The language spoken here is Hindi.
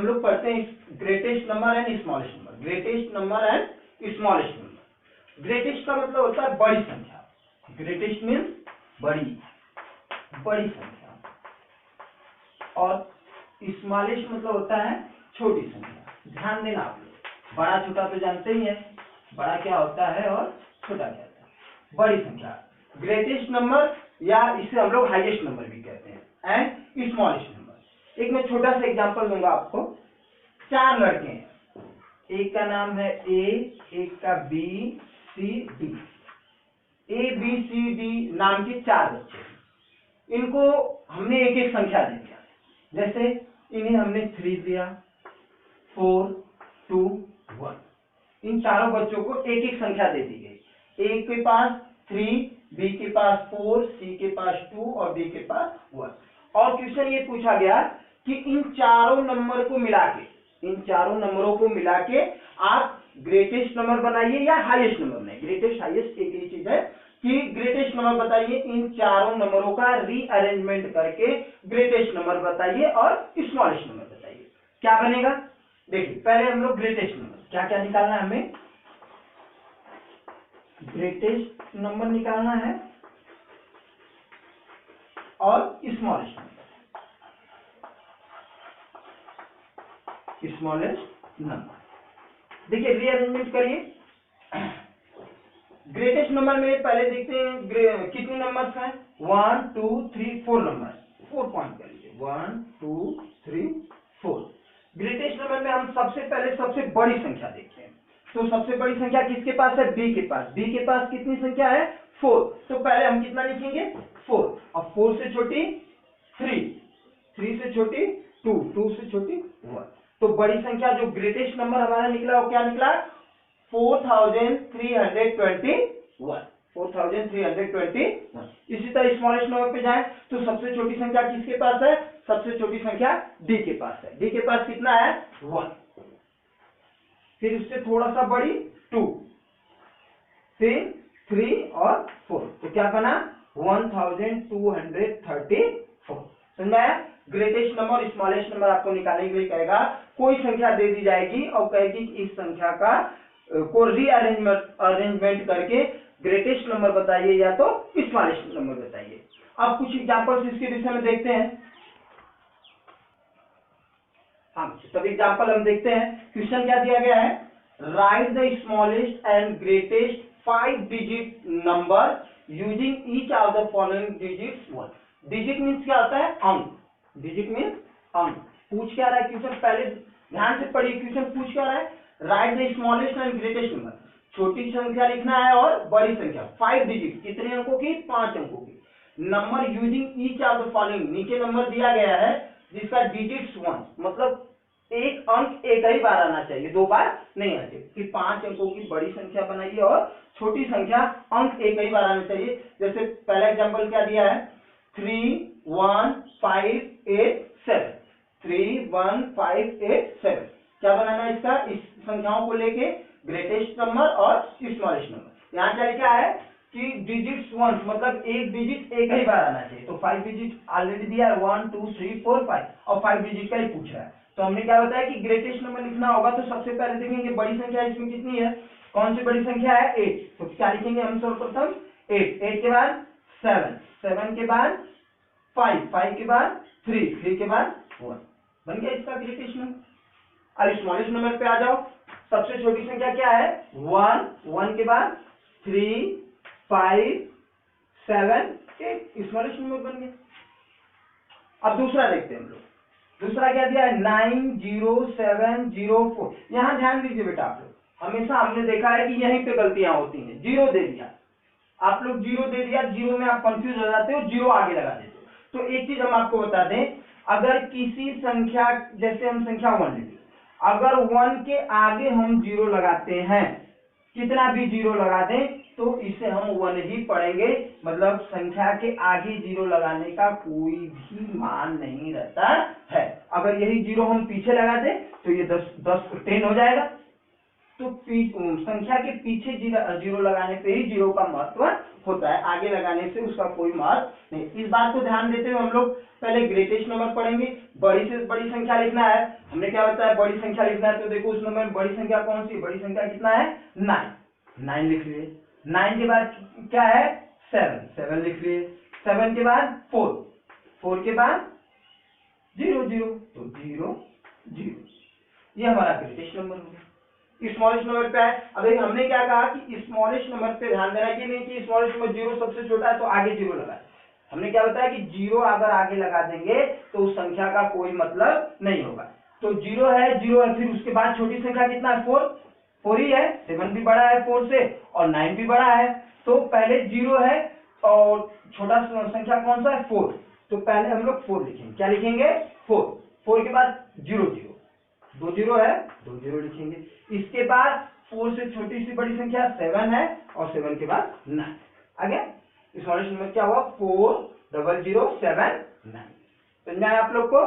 हम लोग पढ़ते हैं greatest number and smallest number. Greatest number and smallest number. Greatest का मतलब होता है बड़ी संख्या। ग्रेटेस्ट मीन्स बड़ी संख्या, और स्मॉलेस्ट मतलब होता है छोटी संख्या। ध्यान देना आप लोग, बड़ा छोटा तो जानते ही है, बड़ा क्या होता है और छोटा क्या होता है। बड़ी संख्या ग्रेटेस्ट नंबर, या इसे हम लोग हाईएस्ट नंबर भी कहते हैं, एंड स्मॉलेस्ट नंबर। एक मैं छोटा सा एग्जांपल दूंगा आपको। 4 लड़के हैं, एक का नाम है ए, एक का B, C, D. A B C D नाम के 4 बच्चे हैं। इनको हमने एक एक संख्या दे दिया, जैसे इन्हें हमने 3 दिया, 4, 2, 1। इन चारों बच्चों को एक एक संख्या दे दी गई। ए के पास 3, बी के पास 4, सी के पास 2 और डी के पास 1। और क्वेश्चन ये पूछा गया कि इन चारों नंबर को मिला के, इन चारों नंबरों को मिला के आप ग्रेटेस्ट नंबर बनाइए या हाईएस्ट नंबर बनाइए। ग्रेटेस्ट हाईएस्ट एक ही चीज है कि ग्रेटेस्ट नंबर बताइए, इन चारों नंबरों का रीअरेंजमेंट करके ग्रेटेस्ट नंबर बताइए और स्मॉलेस्ट नंबर बताइए। क्या बनेगा देखिए, पहले हम लोग ग्रेटेस्ट नंबर क्या क्या निकालना है, हमें ग्रेटेस्ट नंबर निकालना है और स्मॉलेस्ट नंबर। देखिए रीअरेंजमेंट करिए। ग्रेटेस्ट नंबर में पहले देखते हैं कितने नंबर्स हैं। 1 2 3 4 नंबर, 4 पॉइंट कर लीजिए। 1 2 3 4। ग्रेटेस्ट नंबर में हम सबसे पहले सबसे बड़ी संख्या देखते हैं। तो सबसे बड़ी संख्या किसके पास है, बी के पास। बी के पास कितनी संख्या है, 4। तो पहले हम कितना लिखेंगे, 4। और 4 से छोटी 3, 3 से छोटी 2, 2 से छोटी 1। तो बड़ी संख्या जो ग्रेटेस्ट नंबर हमारा निकला वो क्या निकला, 4321। 4321। इसी तरह स्मॉलेस्ट नंबर पे जाएं तो सबसे छोटी संख्या किसके पास है, सबसे छोटी संख्या डी के पास है। डी के पास कितना है, 1। फिर उससे थोड़ा सा बड़ी 2, फिर 3 और 4। तो क्या बना 1234। समझ में आया। ग्रेटेस्ट नंबर और स्मॉलेस्ट नंबर आपको निकालने के लिए कहेगा, कोई संख्या दे दी जाएगी और कहेगी कि इस संख्या का को रीअरेंजमेंट करके ग्रेटेस्ट नंबर बताइए या तो स्मॉलेस्ट नंबर बताइए। अब कुछ एग्जांपल्स इसके विषय में देखते हैं। हाँ, सब एग्जांपल हम देखते हैं। क्वेश्चन क्या दिया गया है, right the smallest and greatest 5 digit number using each of the following digits 1। Digit means क्या होता है, अंक। डिजिट मीन्स अंक। पूछ क्या रहा है क्वेश्चन, पहले ध्यान से पढ़िए। क्वेश्चन पूछ क्या रहा है, right the smallest and greatest number. छोटी संख्या लिखना है और बड़ी संख्या 5 डिजिट, कितने अंकों की, 5 अंकों की। Number using each of the following, नीचे नंबर दिया गया है जिसका डिजिट्स 1, मतलब एक अंक एक ही बार आना चाहिए, 2 बार नहीं आना चाहिए। कि 5 अंकों की बड़ी संख्या बनाइए और छोटी संख्या अंक एक ही बार आना चाहिए। जैसे पहला एग्जांपल क्या दिया है, 3 1 5 8 7। 3 1 5 8 7। क्या बनाना है इसका, इस संख्याओं को लेके ग्रेटेस्ट नंबर और स्मॉलेस्ट नंबर। यहाँ क्या लिखा है कि डिजिट्स 1, मतलब एक डिजिट एक ही बार आना चाहिए। तो 5 डिजिट ऑलरेडी दिया है, 1 2 3 4 5, और 5 डिजिट का ही पूछ रहा है। तो हमने क्या बताया कि ग्रेटेस्ट नंबर लिखना होगा तो सबसे पहले देखेंगे बड़ी संख्या इसमें कितनी है, कौन सी बड़ी संख्या है, 8। तो क्या लिखेंगे हम सर्वप्रथम 8, 8 के बाद 7, 7 के बाद 5, 5 के बाद 3, 3 के बाद 1। बन गया इसका ग्रेटेस्ट नंबर। अब स्मॉलेस्ट नंबर पे आ जाओ। सबसे छोटी संख्या क्या है, 1, 1 के बाद 3 5 7 8, स्मॉलेस्ट नंबर बन गया। अब दूसरा देखते हैं हम लोग। दूसरा क्या दिया है, 90704। यहां ध्यान दीजिए बेटा, आप लोग हमेशा हमने देखा है कि यहीं पे गलतियां होती हैं। 0 दे दिया, आप लोग 0 दे दिया, 0 में आप कंफ्यूज हो जाते हो, 0 आगे लगा देते हो। तो एक चीज हम आपको बता दें, अगर किसी संख्या, जैसे हम संख्या 1 लेंगे, अगर 1 के आगे हम 0 लगाते हैं, कितना भी 0 लगा दें तो इसे हम 1 ही पढ़ेंगे। मतलब संख्या के आगे 0 लगाने का कोई भी मान नहीं रहता है। अगर यही 0 हम पीछे लगा दें तो ये 10 10 10 हो जाएगा। तो तो संख्या के पीछे जीरो लगाने पे ही जीरो का महत्व होता है, आगे लगाने से उसका कोई महत्व नहीं। इस बात को ध्यान देते हुए हम लोग पहले ग्रेटेस्ट नंबर पढ़ेंगे। बड़ी से बड़ी संख्या लिखना है, हमने क्या बताया, बड़ी संख्या लिखना है। तो देखो उस नंबर में बड़ी संख्या कौन सी है, बड़ी संख्या कितना है, 9 लिख लिए। 9 के बाद क्या है, 7 लिख लिए। 7 के बाद 4 के बाद 0 तो 0 ये हमारा ग्रेटेस्ट नंबर हो गया। स्मॉलेस्ट नंबर पे है। अब हमने क्या कहा कि स्मॉलेस्ट नंबर पे ध्यान देना कि नहीं कि स्मॉलेस्ट नंबर 0 सबसे छोटा है तो आगे 0 लगा। हमने क्या बताया कि 0 अगर आगे लगा देंगे तो उस संख्या का कोई मतलब नहीं होगा। तो 0 है, फिर उसके बाद छोटी संख्या कितना है, 4 ही है। 7 भी बड़ा है 4 से और 9 भी बड़ा है। तो पहले 0 है और छोटा संख्या कौन सा है, 4। तो पहले हम लोग 4 लिखेंगे। क्या लिखेंगे, 4 के बाद 0 2 0 है, 2 0 लिखेंगे। इसके बाद 4 से छोटी सी बड़ी संख्या 7 है और 7 के बाद 9 आगे। स्मॉलेस्ट नंबर क्या हुआ, 4 0 0 7 9। समझ में आया आप लोग को।